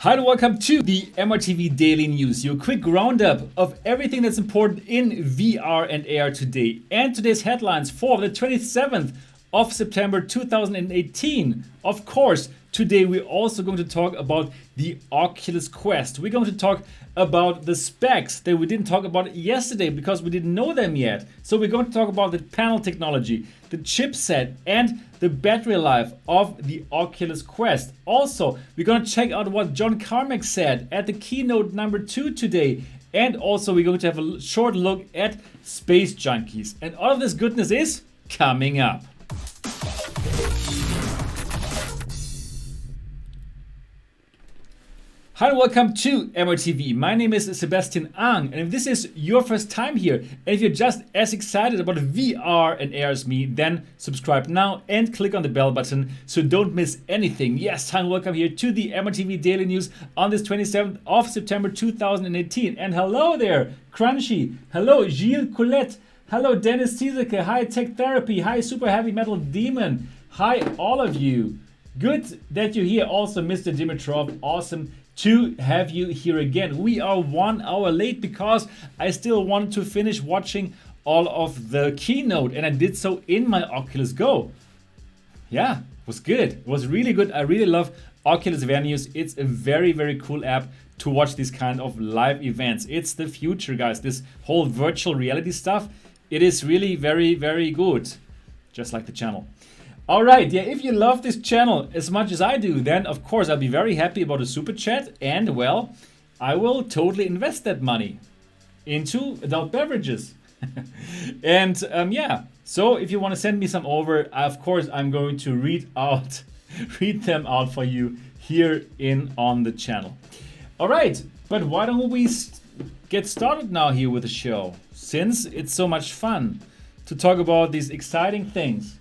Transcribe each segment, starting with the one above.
Hi and welcome to the MRTV Daily News, your quick roundup of everything that's important in VR and AR today. And today's headlines for the 27th of September 2018. Of course, today we're also going to talk about the Oculus Quest. We're going to talk about the specs that we didn't talk about yesterday because we didn't know them yet. So we're going to talk about the panel technology, the chipset, and the battery life of the Oculus Quest. Also, we're going to check out what John Carmack said at the Keynote number 2 today. And also, we're going to have a short look at Space Junkies. And all of this goodness is coming up. Hi and welcome to MRTV. My name is Sebastian Ang, and if this is your first time here, and if you're just as excited about VR and AR as me, then subscribe now and click on the bell button so don't miss anything. Yes, hi and welcome here to the MRTV Daily News on this 27th of September 2018. And hello there, Crunchy. Hello, Gilles Colette. Hello, Dennis Cieseke. Hi, Tech Therapy. Hi, Super Heavy Metal Demon. Hi, all of you. Good that you're here. Also, Mr. Dimitrov. Awesome to have you here again. We are 1 hour late because I still wanted to finish watching all of the keynote, and I did so in my Oculus Go. Yeah, it was good. It was really good. I really love Oculus Venues. It's a very, very cool app to watch these kind of live events. It's the future, guys. This whole virtual reality stuff, it is really very, very good. Just like the channel. All right, yeah, if you love this channel as much as I do, then of course I'll be very happy about a super chat, and well, I will totally invest that money into adult beverages. And yeah, so if you want to send me some over, of course I'm going to read them out for you here on the channel. All right, but why don't we get started now here with the show, since it's so much fun to talk about these exciting things.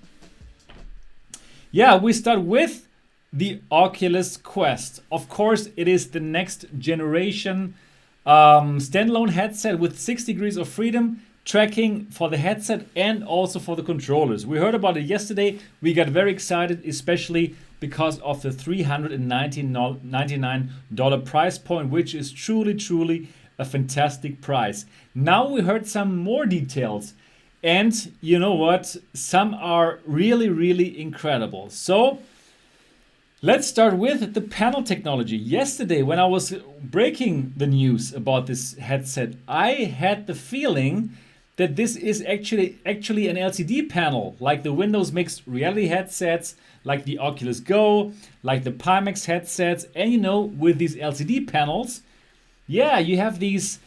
Yeah, we start with the Oculus Quest. Of course, it is the next generation standalone headset with 6 degrees of freedom tracking for the headset and also for the controllers. We heard about it yesterday. We got very excited, especially because of the $399 price point, which is truly a fantastic price. Now we heard some more details. And you know what? Some are really incredible. So let's start with the panel technology. Yesterday, when I was breaking the news about this headset, I had the feeling that this is actually an LCD panel, like the Windows Mixed Reality headsets, like the Oculus Go, like the Pimax headsets. And you know, with these LCD panels, yeah, you have these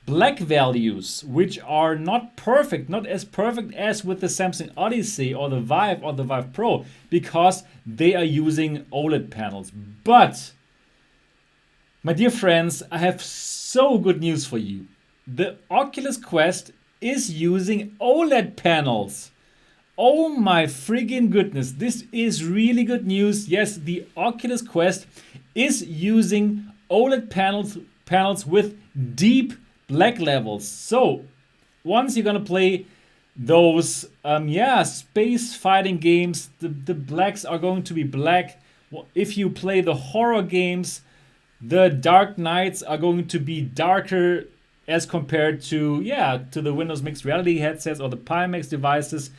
black values, which are not perfect, not as perfect as with the Samsung Odyssey or the Vive or the Vive Pro, because they are using OLED panels. But, my dear friends, I have so good news for you. The Oculus Quest is using OLED panels. Oh my friggin' goodness, this is really good news. Yes, the Oculus Quest is using OLED panels with deep black levels. So once you're gonna play those space fighting games, the blacks are going to be black. If you play the horror games, the Dark Knights are going to be darker as compared to the Windows Mixed Reality headsets or the Pimax devices.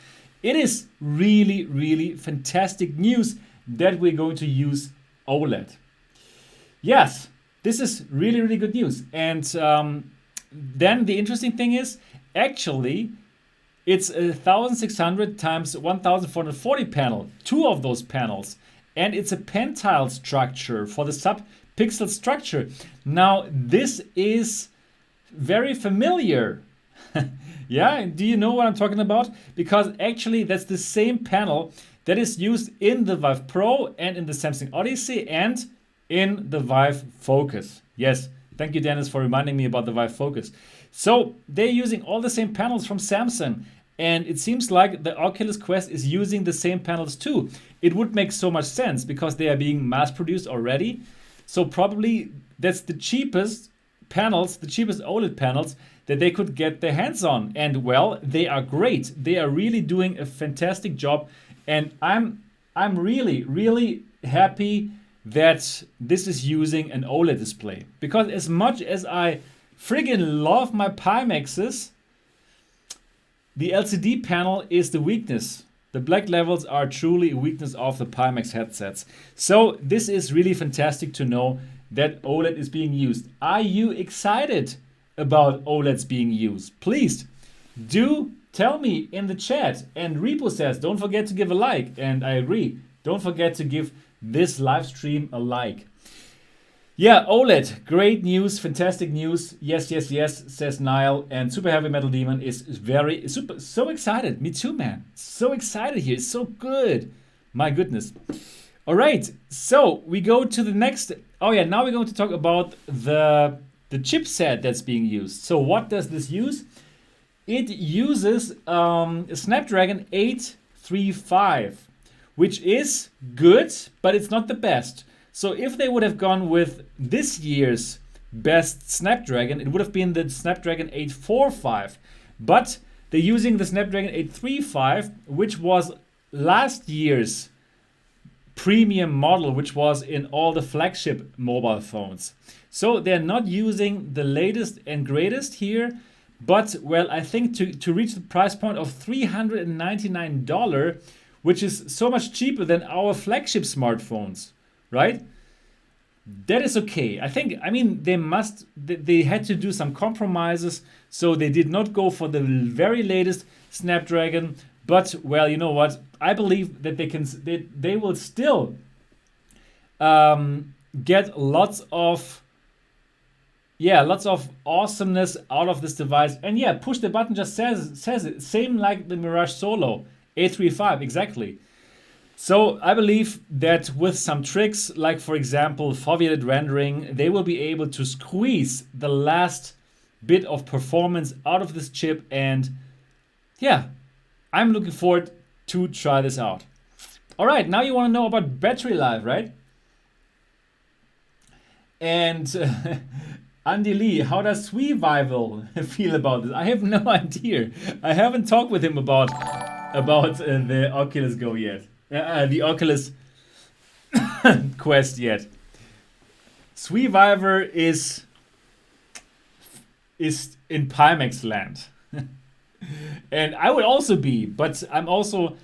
It is really fantastic news that we're going to use OLED. Yes, this is really good news. And then the interesting thing is, actually, it's a 1600 times 1440 panel, 2 of those panels, and it's a pentile structure for the sub-pixel structure. Now, this is very familiar. Yeah, do you know what I'm talking about? Because actually, that's the same panel that is used in the Vive Pro and in the Samsung Odyssey and in the Vive Focus. Yes. Thank you, Dennis, for reminding me about the Vive Focus. So they're using all the same panels from Samsung. And it seems like the Oculus Quest is using the same panels too. It would make so much sense because they are being mass produced already. So probably that's the cheapest panels, the cheapest OLED panels that they could get their hands on. And well, they are great. They are really doing a fantastic job. And I'm really happy that this is using an OLED display. Because as much as I friggin' love my Pimaxes, the LCD panel is the weakness. The black levels are truly a weakness of the Pimax headsets. So this is really fantastic to know that OLED is being used. Are you excited about OLEDs being used? Please do tell me in the chat. And Repo says, don't forget to give a like. And I agree. Don't forget to give this live stream a like. Yeah, OLED, great news, fantastic news. Yes, yes, yes, says Niall. And Super Heavy Metal Demon is so excited. Me too, man. So excited here. It's so good. My goodness. All right, so we go to the next. Oh yeah, now we're going to talk about the chipset that's being used. So what does this use? It uses a Snapdragon 835, which is good, but it's not the best. So if they would have gone with this year's best Snapdragon, it would have been the Snapdragon 845. But they're using the Snapdragon 835, which was last year's premium model, which was in all the flagship mobile phones. So they're not using the latest and greatest here. But, well, I think to reach the price point of $399, which is so much cheaper than our flagship smartphones, right? That is okay. I mean, they had to do some compromises, so they did not go for the very latest Snapdragon. But, well, you know what? I believe that they will still get lots of awesomeness out of this device. And yeah, push the button just says it. Same like the Mirage Solo 835, exactly. So I believe that with some tricks, like for example, foveated rendering, they will be able to squeeze the last bit of performance out of this chip. And yeah, I'm looking forward to try this out. All right, now you want to know about battery life, right? And Andy Lee, how does Sweevival feel about this? I have no idea. I haven't talked with him about the Oculus Go yet. The Oculus Quest yet. Sweeviver is in Pimax land. And I would also be, but I'm also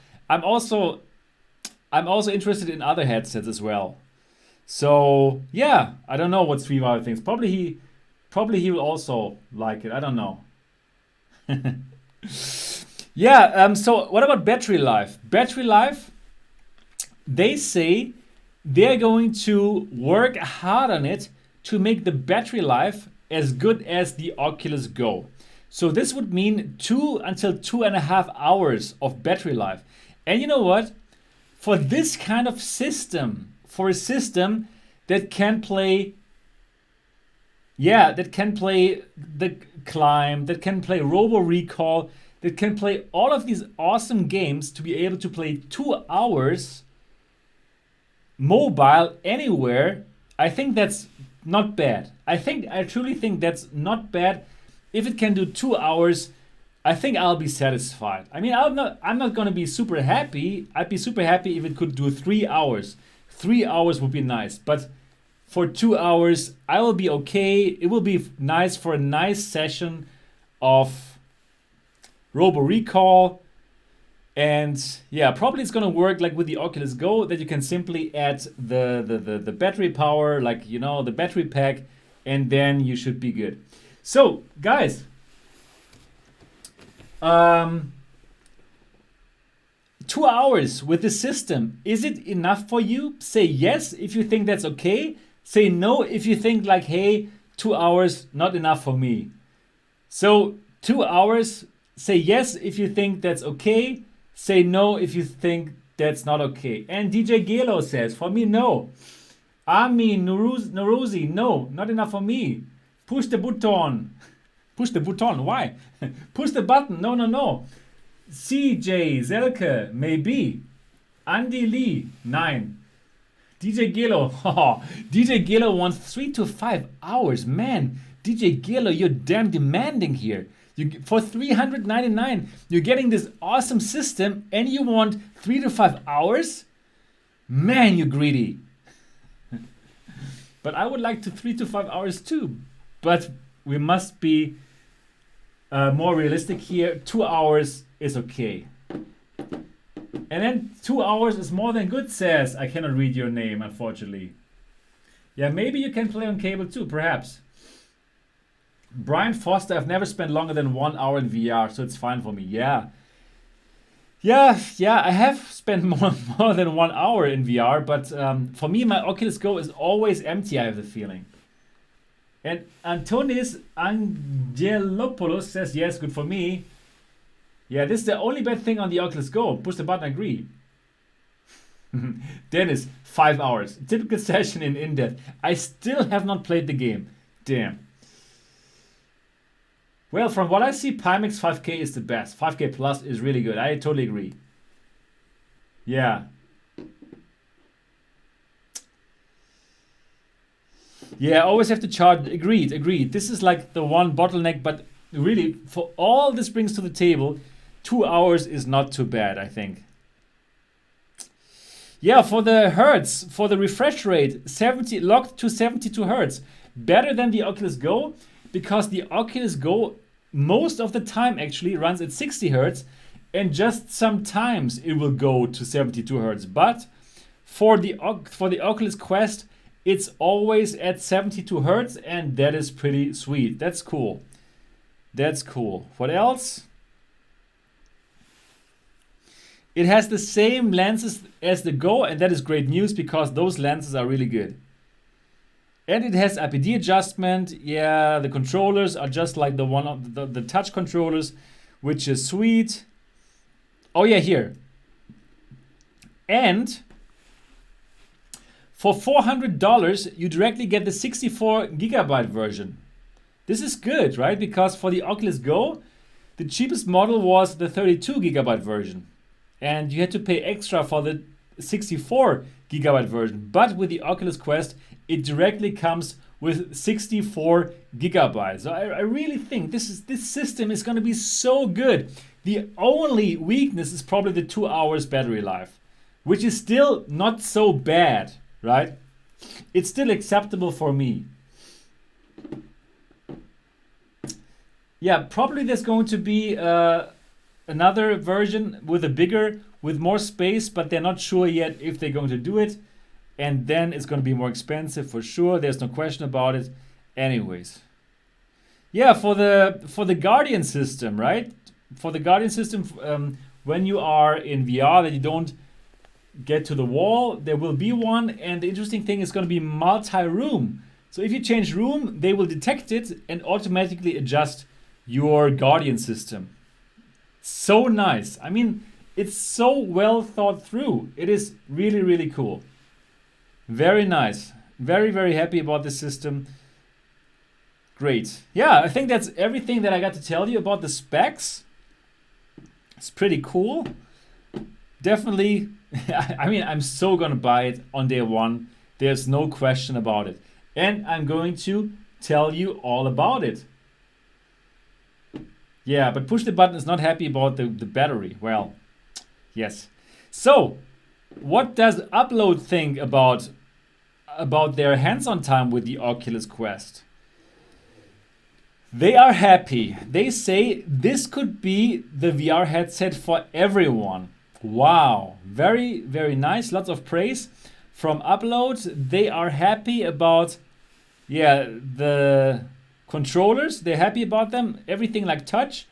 interested in other headsets as well. So yeah, I don't know what Sweeviver thinks. Probably he will also like it. I don't know. Yeah. So what about battery life? Battery life. They say they're going to work hard on it to make the battery life as good as the Oculus Go. So this would mean 2 until 2.5 hours of battery life. And you know what? For this kind of system, for a system that can play, that can play the Climb, that can play Robo Recall, that can play all of these awesome games, to be able to play 2 hours mobile anywhere, I think that's not bad. I truly think that's not bad. If it can do 2 hours, I think I'll be satisfied. I mean, I'm not gonna be super happy. I'd be super happy if it could do 3 hours. 3 hours would be nice, but for 2 hours, I will be okay. It will be nice for a nice session of Robo Recall. And yeah, probably it's gonna work like with the Oculus Go, that you can simply add the battery power, like, you know, the battery pack, and then you should be good. So guys, 2 hours with the system, is it enough for you? Say yes if you think that's okay. Say no if you think like, hey, 2 hours, not enough for me. So 2 hours, say yes if you think that's okay. Say no if you think that's not okay. And DJ Gelo says, for me, no. Ami Noruzi, no, not enough for me. Push the button. Push the button, why? Push the button, no. CJ Zelke, maybe. Andy Lee, 9. DJ Gelo, DJ Gelo wants 3 to 5 hours. Man, DJ Gelo, you're damn demanding here. For $399, you're getting this awesome system and you want 3 to 5 hours? Man, you're greedy. But I would like to 3 to 5 hours too. But we must be more realistic here. 2 hours is okay. And then 2 hours is more than good, says, I cannot read your name, unfortunately. Yeah, maybe you can play on cable too, perhaps. Brian Foster, I've never spent longer than 1 hour in VR, so it's fine for me. Yeah, I have spent more than 1 hour in VR, but for me, my Oculus Go is always empty, I have the feeling. And Antonis Angelopoulos says, yes, good for me. Yeah, this is the only bad thing on the Oculus Go. Push the button, agree. Dennis, 5 hours. Typical session in in-depth. I still have not played the game. Damn. Well, from what I see, Pimax 5K is the best. 5K Plus is really good. I totally agree. Yeah. Yeah, always have to charge. Agreed. This is like the one bottleneck, but really, for all this brings to the table, 2 hours is not too bad, I think. Yeah, for the hertz, for the refresh rate, 70 locked to 72 hertz. Better than the Oculus Go, because the Oculus Go most of the time actually runs at 60 hertz, and just sometimes it will go to 72 hertz. But for the Oculus Quest, it's always at 72 hertz, and that is pretty sweet. That's cool. That's cool. What else? It has the same lenses as the Go, and that is great news because those lenses are really good. And it has IPD adjustment. Yeah, the controllers are just like the one of the touch controllers, which is sweet. Oh yeah, here. And for $400, you directly get the 64 gigabyte version. This is good, right? Because for the Oculus Go, the cheapest model was the 32 gigabyte version. And you had to pay extra for the 64 gigabyte version. But with the Oculus Quest, it directly comes with 64 gigabytes. So I really think this system is going to be so good. The only weakness is probably the 2 hours battery life, which is still not so bad, right? It's still acceptable for me. Yeah, probably there's going to be another version with more space, but they're not sure yet if they're going to do it. And then it's going to be more expensive for sure. There's no question about it. Anyways. Yeah, for the Guardian system, right? For the Guardian system, when you are in VR that you don't get to the wall, there will be one. And the interesting thing is going to be multi-room. So if you change room, they will detect it and automatically adjust your Guardian system. So nice. I mean, it's so well thought through. It is really, really cool. Very nice. Very, very happy about this system. Great. Yeah, I think that's everything that I got to tell you about the specs. It's pretty cool. Definitely, I mean, I'm so gonna buy it on day one. There's no question about it. And I'm going to tell you all about it. Yeah, but push the button is not happy about the battery. Well, yes. So, what does Upload think about their hands-on time with the Oculus Quest? They are happy. They say this could be the VR headset for everyone. Wow, very, very nice. Lots of praise from Upload. They are happy about, the controllers. They're happy about them. Everything like touch.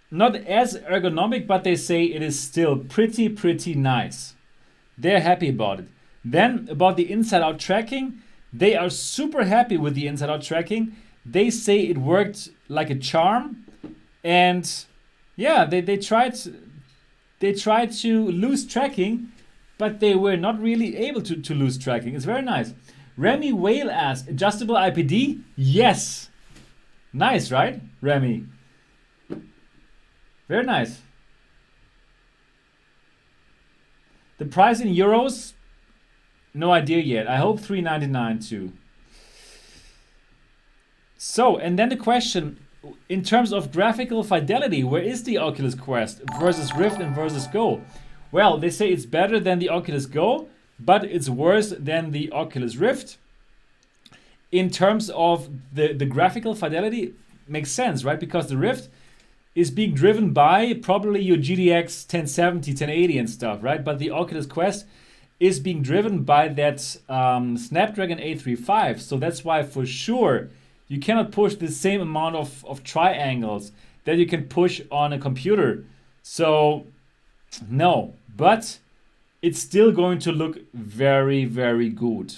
Not as ergonomic, but they say it is still pretty nice. They're happy about it. Then about the inside-out tracking, they are super happy with the inside-out tracking. They say it worked like a charm, and yeah, they tried to lose tracking, but they were not really able to lose tracking. It's very nice. Remy Whale asked, adjustable IPD? Yes. Nice, right, Remy? Very nice. The price in euros? No idea yet. I hope $399 too. So, and then the question, in terms of graphical fidelity, where is the Oculus Quest versus Rift and versus Go? Well, they say it's better than the Oculus Go, but it's worse than the Oculus Rift. in terms of the graphical fidelity, makes sense, right? Because the Rift is being driven by probably your GTX 1070, 1080 and stuff, right? But the Oculus Quest is being driven by that Snapdragon 835. So that's why for sure you cannot push the same amount of triangles that you can push on a computer. So no, but it's still going to look very, very good.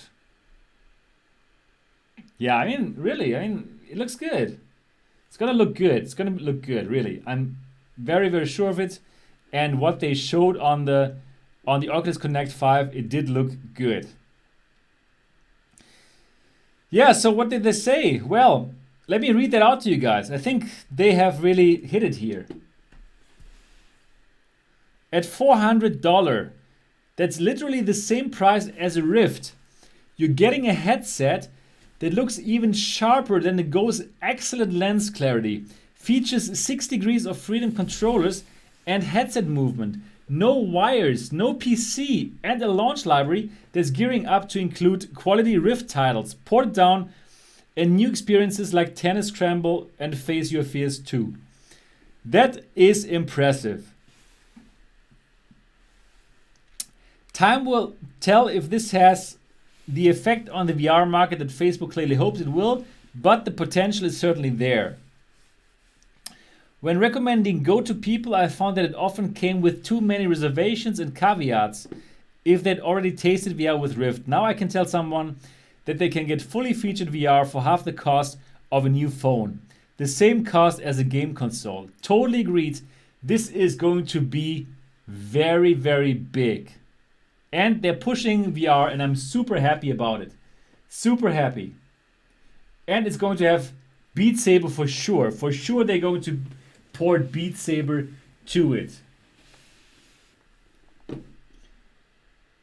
Yeah, I mean, really, I mean, it looks good. It's gonna look good. It's gonna look good, really. I'm very, very sure of it. And what they showed on the Oculus Connect 5, it did look good. Yeah, so what did they say? Well, let me read that out to you guys. I think they have really hit it here. At $400, that's literally the same price as a Rift. You're getting a headset that looks even sharper than the Go's excellent lens clarity, features 6 degrees of freedom controllers and headset movement, no wires, no PC, and a launch library that's gearing up to include quality Rift titles, ported down, and new experiences like Tennis Scramble and Face Your Fears 2. That is impressive. Time will tell if this has the effect on the VR market that Facebook clearly hopes it will, but the potential is certainly there. When recommending Go to people, I found that it often came with too many reservations and caveats if they'd already tasted VR with Rift. Now I can tell someone that they can get fully featured VR for half the cost of a new phone. The same cost as a game console. Totally agreed. This is going to be very, very big. And they're pushing VR, and I'm super happy about it. Super happy. And it's going to have Beat Saber for sure. For sure they're going to port Beat Saber to it.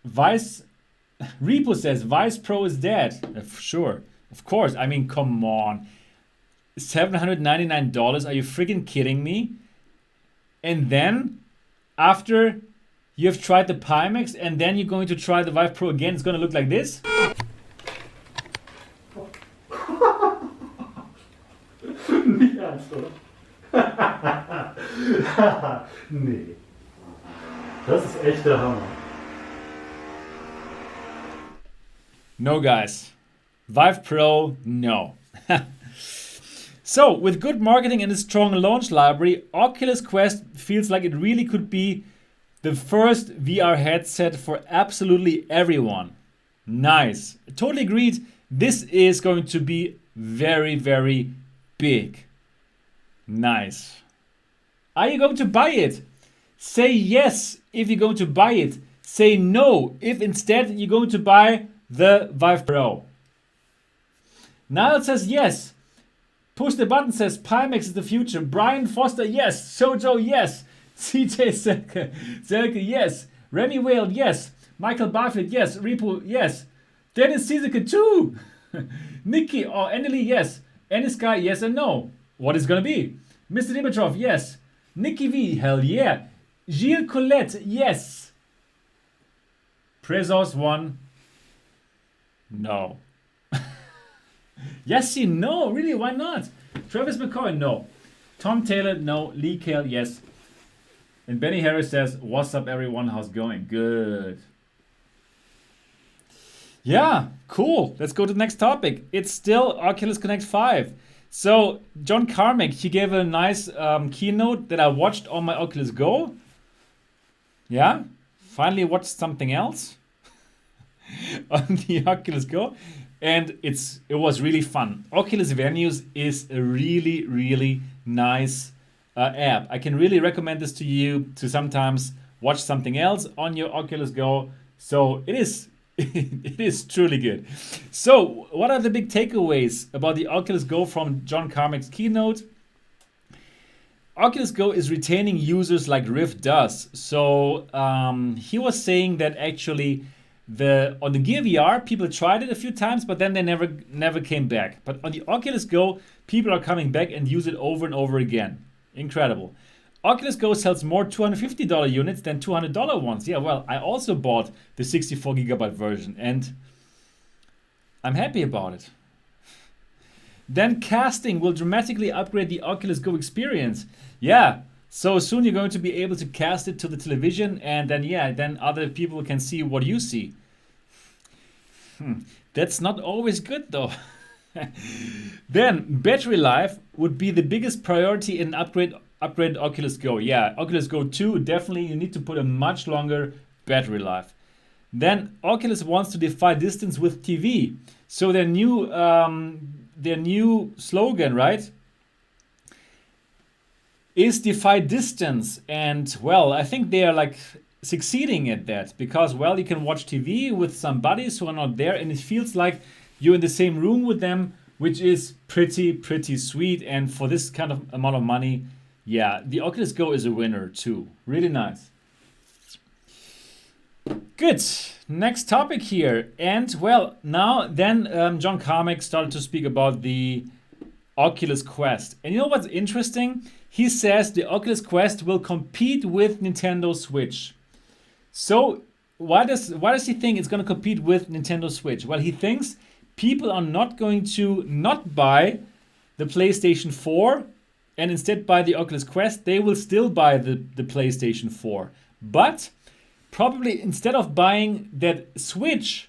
Repo says Vice Pro is dead. Sure. Of course. I mean, come on. $799? Are you freaking kidding me? And then, after you have tried the Pimax and then you're going to try the Vive Pro again, it's going to look like this. Nicht ernst, oder? Nee. Das ist echt der Hammer. No, guys. Vive Pro, no. So, with good marketing and a strong launch library, Oculus Quest feels like it really could be the first VR headset for absolutely everyone. Nice. Totally agreed. This is going to be very, very big. Nice. Are you going to buy it? Say yes if you're going to buy it. Say no if instead you're going to buy the Vive Pro. Niall says yes. Push the button says Pimax is the future. Brian Foster, yes. Sojo, yes. CJ Selke, yes. Remy Whale, yes. Michael Barfield, yes. Repo, yes. Dennis Cizeke, too. Nikki or Anneli, yes. Ennis Guy, yes and no. What is going to be? Mr. Dimitrov, yes. Nikki V, hell yeah. Gilles Colette, yes. Prezos 1, no. Yassi, no. Really, why not? Travis McCoy, no. Tom Taylor, no. Lee Kale, yes. And Benny Harris says, what's up everyone, how's it going? Good. Yeah, cool. Let's go to the next topic. It's still Oculus Connect 5. So John Carmack, he gave a nice keynote that I watched on my Oculus Go. Yeah, finally watched something else on the Oculus Go. And it was really fun. Oculus Venues is a really, really nice app. I can really recommend this to you to sometimes watch something else on your Oculus Go. So it is it is truly good. So what are the big takeaways about the Oculus Go from John Carmack's keynote? Oculus Go is retaining users like Rift does. So he was saying that actually on the Gear VR, people tried it a few times, but then they never came back. But on the Oculus Go, people are coming back and use it over and over again. Incredible. Oculus Go sells more $250 units than $200 ones. Yeah, well, I also bought the 64GB version and I'm happy about it. Then casting will dramatically upgrade the Oculus Go experience. Yeah, so soon you're going to be able to cast it to the television, and then then other people can see what you see. That's not always good though. Then battery life would be the biggest priority in upgrade Oculus Go. Yeah, Oculus Go 2, definitely you need to put a much longer battery life. Then Oculus wants to defy distance with TV. So their new slogan, right, is defy distance. And well, I think they are like succeeding at that, because well, you can watch TV with some buddies who are not there, and it feels like you're in the same room with them, which is pretty sweet. And for this kind of amount of money, yeah, the Oculus Go is a winner too. Really nice. Good. Next topic here. And well, now then John Carmack started to speak about the Oculus Quest. And you know what's interesting? He says the Oculus Quest will compete with Nintendo Switch. So why does he think it's going to compete with Nintendo Switch? Well, he thinks people are not going to not buy the PlayStation 4 and instead buy the Oculus Quest. They will still buy the PlayStation 4. But probably instead of buying that Switch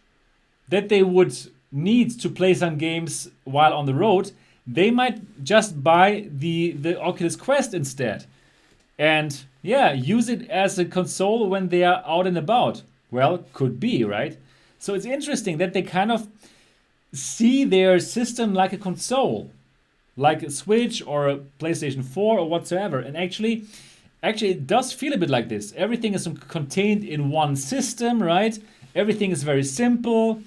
that they would need to play some games while on the road, they might just buy the Oculus Quest instead. And yeah, use it as a console when they are out and about. Well, could be, right? So it's interesting that they kind of see their system like a console, like a Switch or a PlayStation 4 or whatsoever. And actually it does feel a bit like this. Everything is contained in one system, right? Everything is very simple.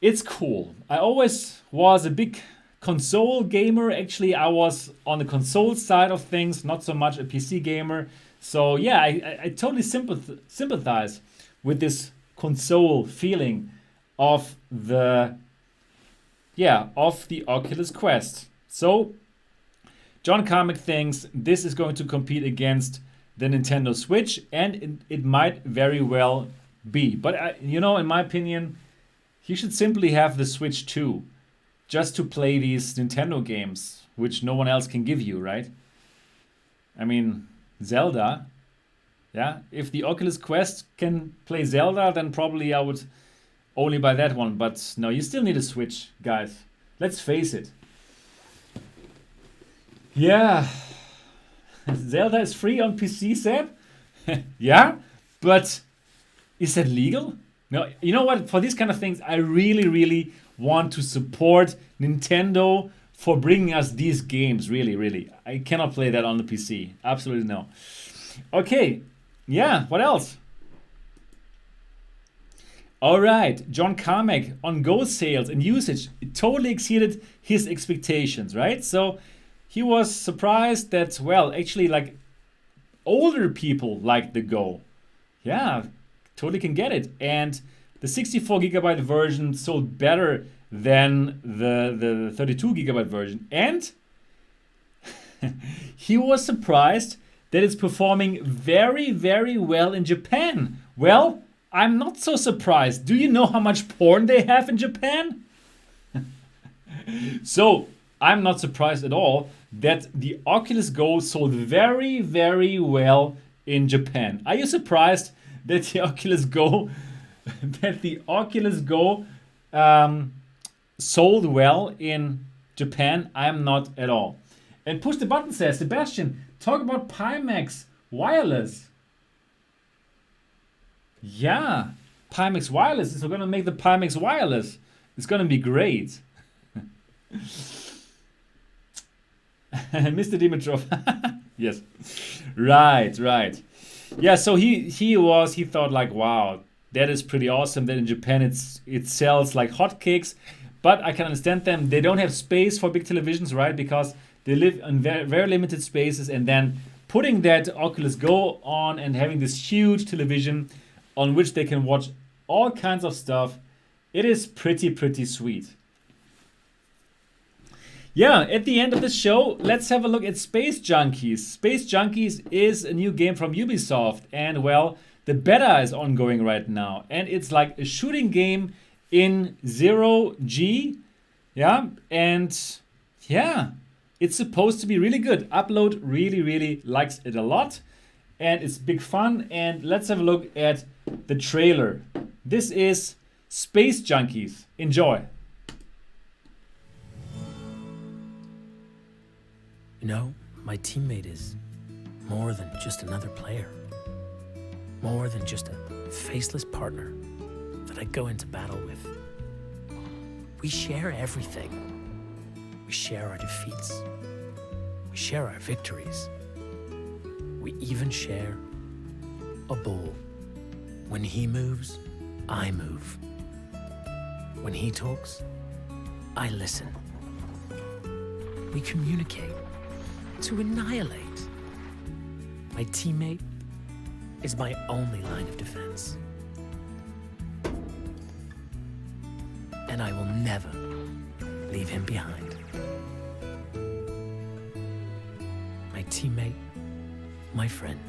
It's cool. I always was a big console gamer. Actually, I was on the console side of things, not so much a PC gamer. So yeah, I totally sympathize with this console feeling of the Oculus Quest. So John Carmack thinks this is going to compete against the Nintendo Switch, and it might very well be. But in my opinion, he should simply have the Switch 2, just to play these Nintendo games, which no one else can give you, right? I mean, Zelda. Yeah, if the Oculus Quest can play Zelda, then probably I would only buy that one. But no, you still need a Switch, guys. Let's face it. Yeah, Zelda is free on PC, Seb. Yeah, but is that legal? No, you know what? For these kind of things, I really want to support Nintendo for bringing us these games. Really. I cannot play that on the PC. Absolutely no. Okay, yeah, what else? All right, John Carmack on Go sales and usage, it totally exceeded his expectations, right? So he was surprised that, well, actually, like, older people like the Go. Yeah, totally can get it. And the 64 gigabyte version sold better than the 32 gigabyte version. And he was surprised that it's performing very well in Japan. Well, I'm not so surprised. Do you know how much porn they have in Japan? So I'm not surprised at all that the Oculus Go sold very well in Japan. Are you surprised that the Oculus Go sold well in Japan? I'm not at all. And Push the Button says, Sebastian, talk about Pimax Wireless. Yeah, Pimax Wireless is going to make the Pimax Wireless. It's going to be great. Mr. Dimitrov. Yes. Right. Yeah, so he thought like, wow, that is pretty awesome that in Japan it sells like hotcakes. But I can understand them. They don't have space for big televisions, right? Because they live in very limited spaces, and then putting that Oculus Go on and having this huge television on which they can watch all kinds of stuff, it is pretty sweet. Yeah, at the end of the show, let's have a look at Space Junkies. Space Junkies is a new game from Ubisoft, and well, the beta is ongoing right now, and it's like a shooting game in 0G, Yeah, and yeah, it's supposed to be really good. Upload really likes it a lot, and it's big fun. And let's have a look at the trailer. This is Space Junkies. Enjoy. You know, my teammate is more than just another player. More than just a faceless partner that I go into battle with. We share everything. We share our defeats. We share our victories. We even share a ball. When he moves, I move. When he talks, I listen. We communicate to annihilate. My teammate is my only line of defense. And I will never leave him behind. My teammate, my friend.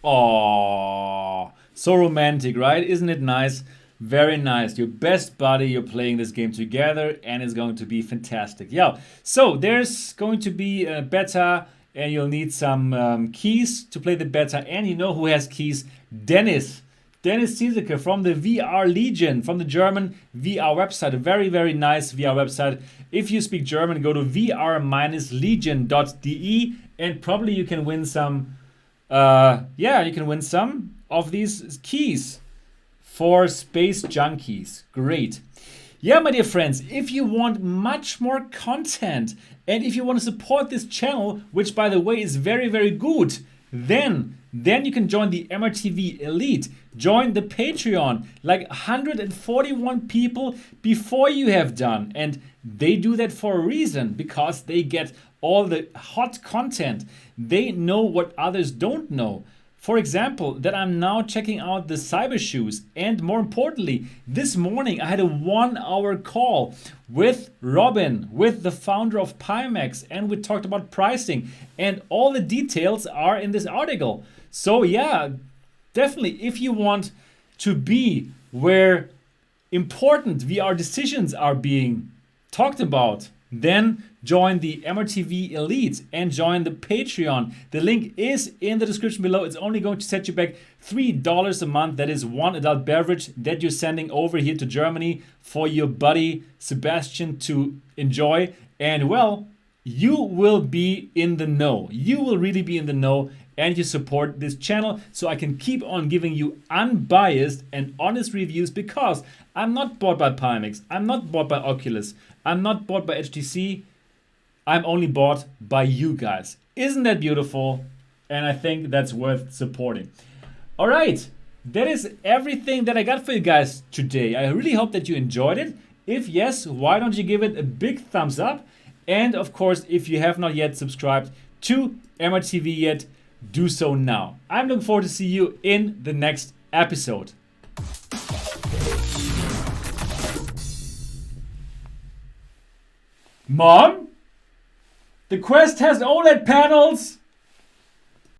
Oh, so romantic, right? Isn't it nice? Very nice. Your best buddy, you're playing this game together, and it's going to be fantastic. Yeah, so there's going to be a beta, and you'll need some keys to play the beta. And you know who has keys? Dennis Ziesecke from the VR Legion, from the German VR website. A very nice VR website. If you speak German, go to vr-legion.de, and probably you can win some. You can win some of these keys for Space Junkies. Great. Yeah, my dear friends, if you want much more content and if you want to support this channel, which by the way is very good, then you can join the MRTV Elite. Join the Patreon, like 141 people before you have done. And they do that for a reason, because they get all the hot content. They know what others don't know. For example, that I'm now checking out the cyber shoes. And more importantly, this morning I had a 1-hour call with Robin, with the founder of Pimax, and we talked about pricing. And all the details are in this article. So yeah, definitely, if you want to be where important VR decisions are being talked about, then join the MRTV Elite and join the Patreon. The link is in the description below. It's only going to set you back $3 a month. That is one adult beverage that you're sending over here to Germany for your buddy Sebastian to enjoy. And well, you will be in the know. You will really be in the know, and you support this channel so I can keep on giving you unbiased and honest reviews, because I'm not bought by Pimax, I'm not bought by Oculus, I'm not bought by HTC, I'm only bought by you guys. Isn't that beautiful? And I think that's worth supporting. All right, that is everything that I got for you guys today. I really hope that you enjoyed it. If yes, why don't you give it a big thumbs up? And of course, if you have not yet subscribed to MRTV yet, do so now. I'm looking forward to see you in the next episode. Mom? The Quest has OLED panels!